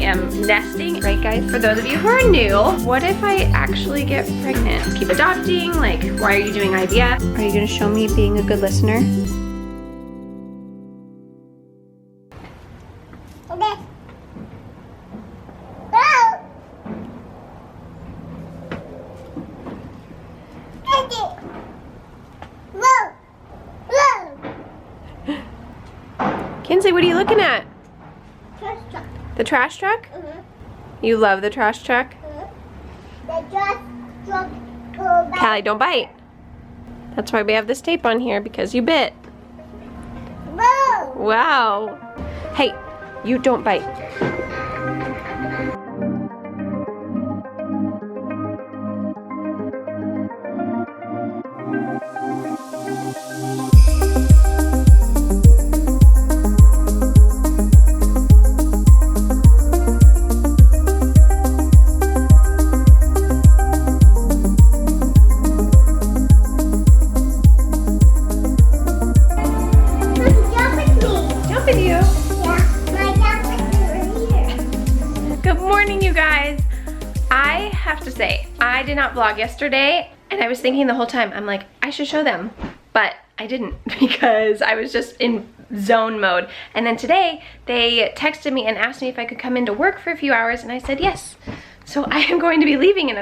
am nesting. Right guys, for those of you who are new, what if I actually get pregnant? Keep adopting, like why are you doing IVF? Are you gonna show me being a good listener? Kinsley, what are you looking at? Trash truck. The trash truck? Mm-hmm. You love the trash truck? Mm-hmm. The trash truck go back. Callie, don't bite. That's why we have this tape on here, because you bit. Whoa. Wow. Hey, you don't bite. I did not vlog yesterday, and I was thinking the whole time, I'm like, I should show them, but I didn't because I was just in zone mode. And then today, they texted me and asked me if I could come into work for a few hours, and I said yes. So I am going to be leaving in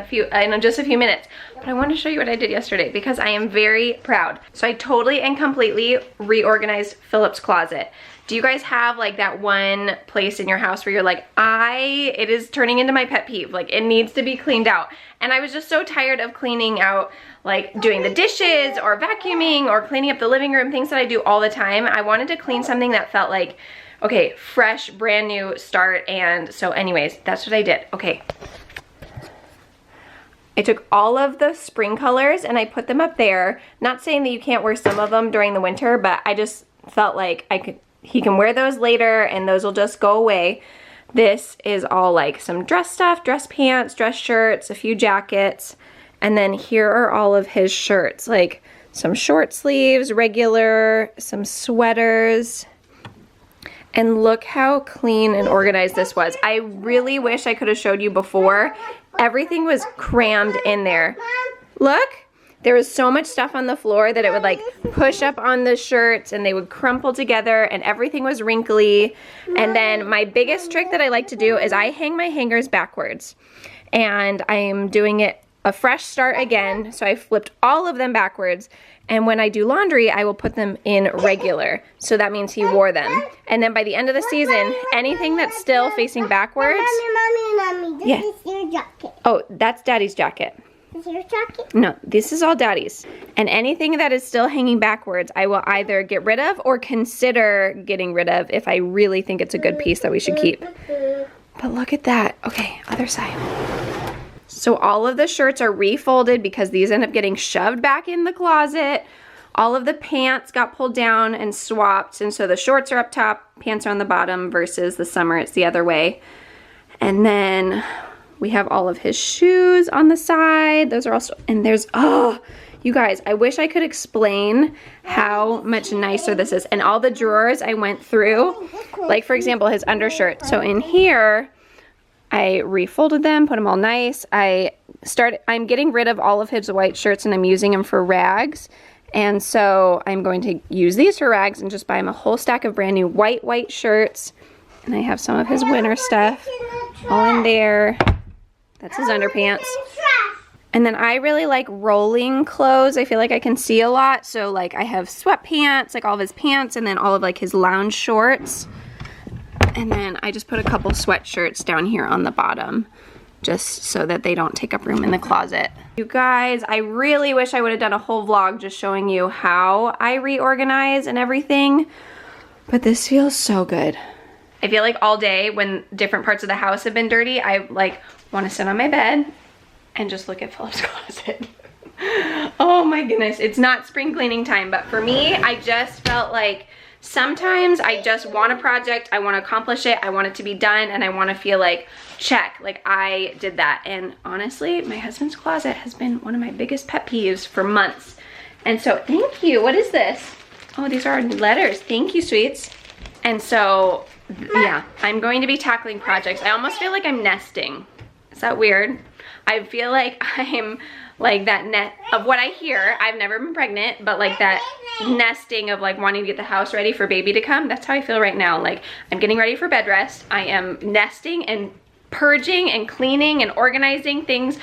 just a few minutes. But I want to show you what I did yesterday because I am very proud. So I totally and completely reorganized Phillip's closet. Do you guys have like that one place in your house where you're like, it is turning into my pet peeve, like it needs to be cleaned out. And I was just so tired of cleaning out, like doing the dishes or vacuuming or cleaning up the living room, things that I do all the time. I wanted to clean something that felt like, okay, fresh, brand new start. And so anyways, that's what I did. Okay. I took all of the spring colors and I put them up there. Not saying that you can't wear some of them during the winter, but I just felt like he can wear those later and those will just go away. This is all like some dress stuff, dress pants, dress shirts, a few jackets. And then here are all of his shirts, like some short sleeves, regular, some sweaters. And look how clean and organized this was. I really wish I could have showed you before. Everything was crammed in there. Look, there was so much stuff on the floor that it would like push up on the shirts and they would crumple together and everything was wrinkly. And then my biggest trick that I like to do is I hang my hangers backwards. And I am doing it a fresh start again. So I flipped all of them backwards. And when I do laundry, I will put them in regular. So that means he wore them. And then by the end of the season, anything that's still facing backwards. Mommy, this is your jacket. Oh, that's Daddy's jacket. Is your jacket? No, this is all Daddy's. And anything that is still hanging backwards, I will either get rid of or consider getting rid of if I really think it's a good piece that we should keep. But look at that. Okay, other side. So all of the shirts are refolded because these end up getting shoved back in the closet. All of the pants got pulled down and swapped. And so the shorts are up top, pants are on the bottom versus the summer it's the other way. And then we have all of his shoes on the side. Those are also, and there's, oh, you guys, I wish I could explain how much nicer this is. And all the drawers I went through, like for example, his undershirt. So in here, I refolded them, put them all nice. I'm getting rid of all of his white shirts and I'm using them for rags. And so I'm going to use these for rags and just buy him a whole stack of brand new white shirts. And I have some of his winter stuff all in there. That's his underpants. And then I really like rolling clothes. I feel like I can see a lot. So like I have sweatpants, like all of his pants, and then all of like his lounge shorts. And then I just put a couple sweatshirts down here on the bottom just so that they don't take up room in the closet. You guys, I really wish I would have done a whole vlog just showing you how I reorganize and everything, but this feels so good. I feel like all day when different parts of the house have been dirty, I like want to sit on my bed and just look at Phillip's closet. Oh my goodness, it's not spring cleaning time, but for me, I just felt like sometimes I just want a project, I want to accomplish it, I want it to be done, and I want to feel like, check, like I did that. And honestly, my husband's closet has been one of my biggest pet peeves for months. And so, thank you. What is this? Oh, these are letters. Thank you, sweets. And so, yeah, I'm going to be tackling projects. I almost feel like I'm nesting. Is that weird? I feel like I'm like that net of what I hear. I've never been pregnant, but like that nesting of like wanting to get the house ready for baby to come. That's how I feel right now. Like I'm getting ready for bed rest. I am nesting and purging and cleaning and organizing things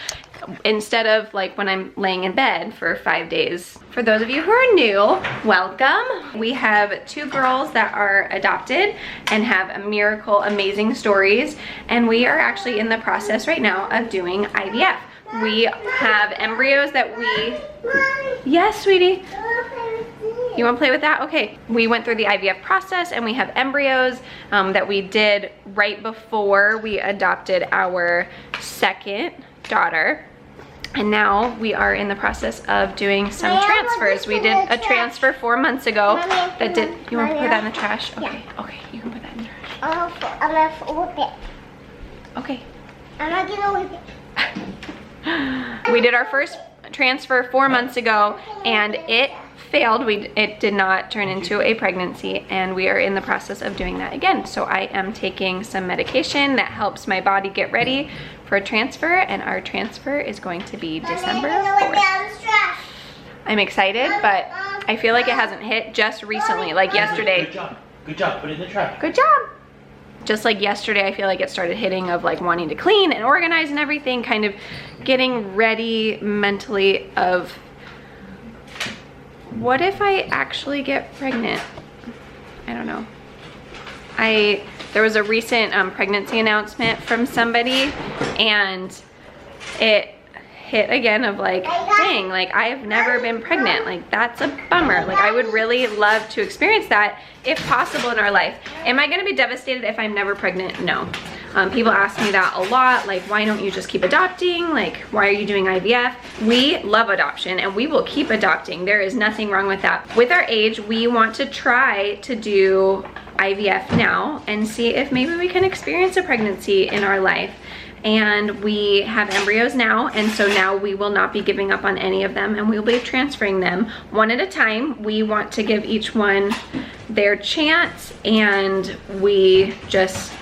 instead of like when I'm laying in bed for 5 days. For those of you who are new, welcome. We have 2 girls that are adopted and have miracle, amazing stories. And we are actually in the process right now of doing IVF. We have embryos that we, yes, sweetie. You want to play with that? Okay. We went through the IVF process and we have embryos that we did right before we adopted our second daughter. And now we are in the process of doing some transfers. We did a transfer 4 months ago that did, you want to put that in the trash? Okay, okay, you can put that in the trash. I'm gonna whip it. Okay. I'm not gonna whip it. We did our first transfer 4 months ago and it failed. It did not turn into a pregnancy, and we are in the process of doing that again. So I am taking some medication that helps my body get ready for a transfer, and our transfer is going to be December 4th. I'm excited, but I feel like it hasn't hit just recently, like yesterday. Good job. Good job. Put it in the trash. Good job. Just like yesterday, I feel like it started hitting of like wanting to clean and organize and everything, kind of getting ready mentally of what if I actually get pregnant? I don't know. There was a recent pregnancy announcement from somebody, and it hit again of like, dang, like I've never been pregnant. Like that's a bummer. Like I would really love to experience that if possible in our life. Am I gonna be devastated if I'm never pregnant? No. People ask me that a lot, like why don't you just keep adopting? Like why are you doing IVF? We love adoption and we will keep adopting. There is nothing wrong with that. With our age, we want to try to do IVF now and see if maybe we can experience a pregnancy in our life. And we have embryos now, and so now we will not be giving up on any of them, and we'll be transferring them one at a time. We want to give each one their chance, and we just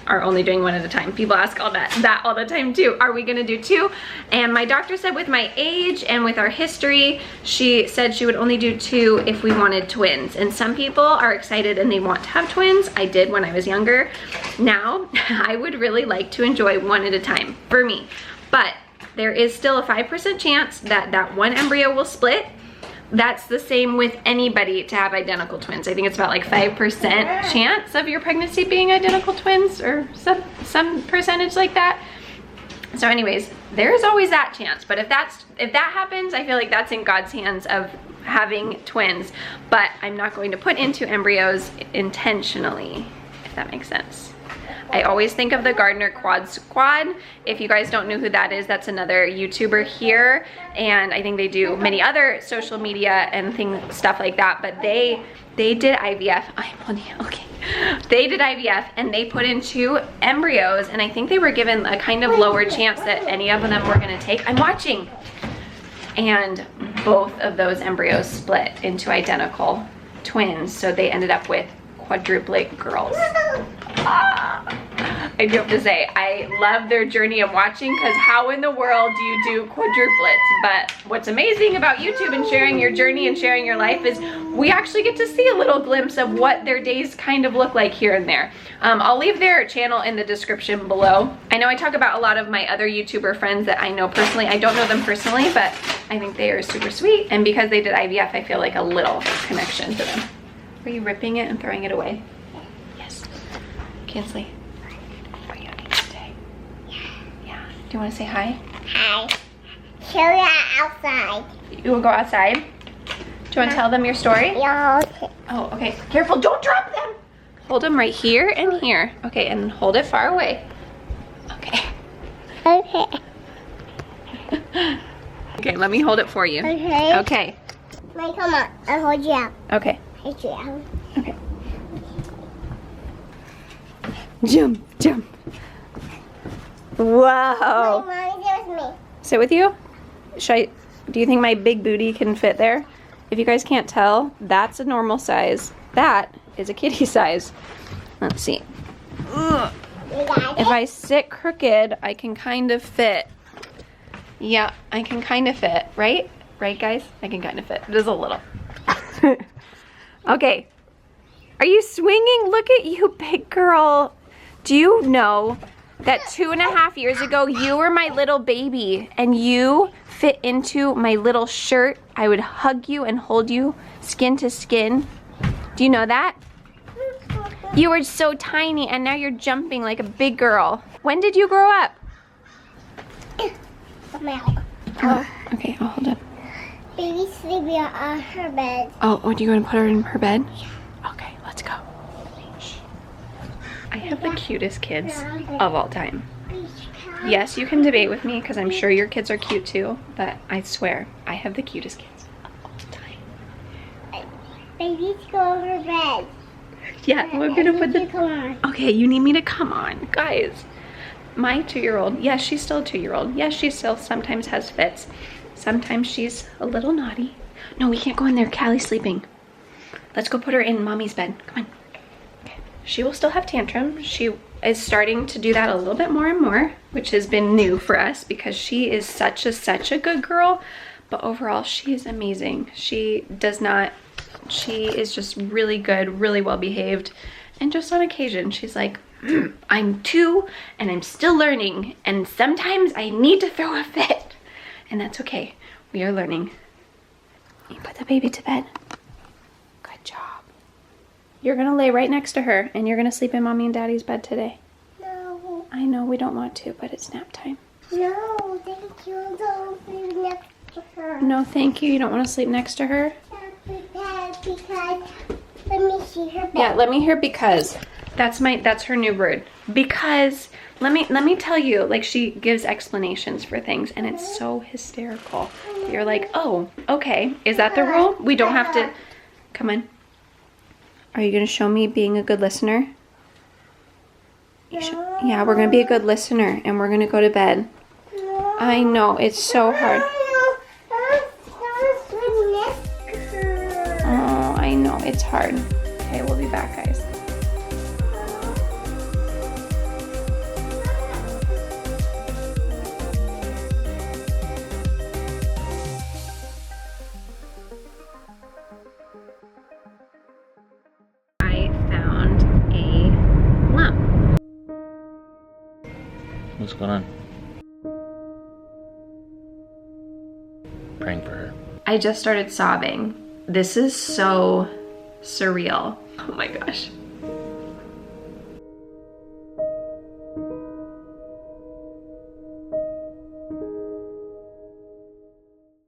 are only doing one at a time. People ask all that all the time too. Are we gonna do 2? And my doctor said with my age and with our history, she said she would only do 2 if we wanted twins. And some people are excited and they want to have twins. I did when I was younger. Now, I would really like to enjoy one at a time for me. But there is still a 5% chance that that one embryo will split. That's the same with anybody to have identical twins. I think it's about like 5% chance of your pregnancy being identical twins, or some percentage like that. So anyways, there's always that chance. But if that happens, I feel like that's in God's hands of having twins. But I'm not going to put into embryos intentionally, if that makes sense. I always think of the Gardner Quad Squad. If you guys don't know who that is, that's another YouTuber here, and I think they do many other social media and stuff like that, but they did IVF. Okay. They did IVF and they put in 2 embryos, and I think they were given a kind of lower chance that any of them were gonna take. I'm watching. And both of those embryos split into identical twins, so they ended up with quadruplet girls. I do have to say, I love their journey of watching, because how in the world do you do quadruplets? But what's amazing about YouTube and sharing your journey and sharing your life is we actually get to see a little glimpse of what their days kind of look like here and there. I'll leave their channel in the description below. I know I talk about a lot of my other YouTuber friends that I know personally. I don't know them personally, but I think they are super sweet. And because they did IVF, I feel like a little connection to them. Are you ripping it and throwing it away? Yes. Kinsley, are you okay today? Yeah. Do you want to say hi? Hi. Show you outside. You will go outside? Do you want to tell them your story? Yeah. Oh, okay. Careful, don't drop them. Hold them right here and here. Okay, and hold it far away. Okay. Okay. Okay, let me hold it for you. Okay. Okay. Wait, come on. I'll hold you out. Okay. Hold you out. Okay. Jump, jump. Whoa. Mommy, there's me. Sit with you? Do you think my big booty can fit there? If you guys can't tell, that's a normal size. That is a kitty size. Let's see. If I sit crooked, I can kind of fit. Yeah, I can kind of fit, right? Right, guys? I can kind of fit. Just a little. Okay. Are you swinging? Look at you, big girl. Do you know that 2.5 years ago, you were my little baby and you fit into my little shirt? I would hug you and hold you skin to skin. Do you know that? You were so tiny and now you're jumping like a big girl. When did you grow up? Oh, okay, I'll hold up. Baby's sleeping on her bed. Oh, do you want to put her in her bed? Okay, let's go. Shh. I have the cutest kids of all time. Yes, you can debate with me because I'm sure your kids are cute too, but I swear, I have the cutest kids of all time. Baby's go to her bed. Yeah, we're gonna put the... Come on. Okay, you need me to come on. Guys, my 2-year-old, yes, she's still a 2-year-old. Yes, she still sometimes has fits. Sometimes she's a little naughty. No, we can't go in there. Callie's sleeping. Let's go put her in mommy's bed. Come on. Okay. She will still have tantrums. She is starting to do that a little bit more and more, which has been new for us because she is such a good girl. But overall, she is amazing. She is just really good, really well behaved. And just on occasion, she's like, I'm 2 and I'm still learning. And sometimes I need to throw a fit. And that's okay. We are learning. You put the baby to bed. Good job. You're gonna lay right next to her and you're gonna sleep in mommy and daddy's bed today. No. I know we don't want to, but it's nap time. No, thank you. Don't sleep next to her. No, thank you. You don't want to sleep next to her? Because let me see her bed. Yeah, let me hear because. That's her new word. Because let me tell you, like she gives explanations for things and it's so hysterical. You're like, oh, okay. Is that the rule? We don't have to. Come on. Are you gonna show me being a good listener? Yeah, we're gonna be a good listener and we're gonna go to bed. I know, it's so hard. Oh, I know, it's hard. Okay, we'll be back, guys. What's going on? Praying for her. I just started sobbing. This is so surreal. Oh my gosh.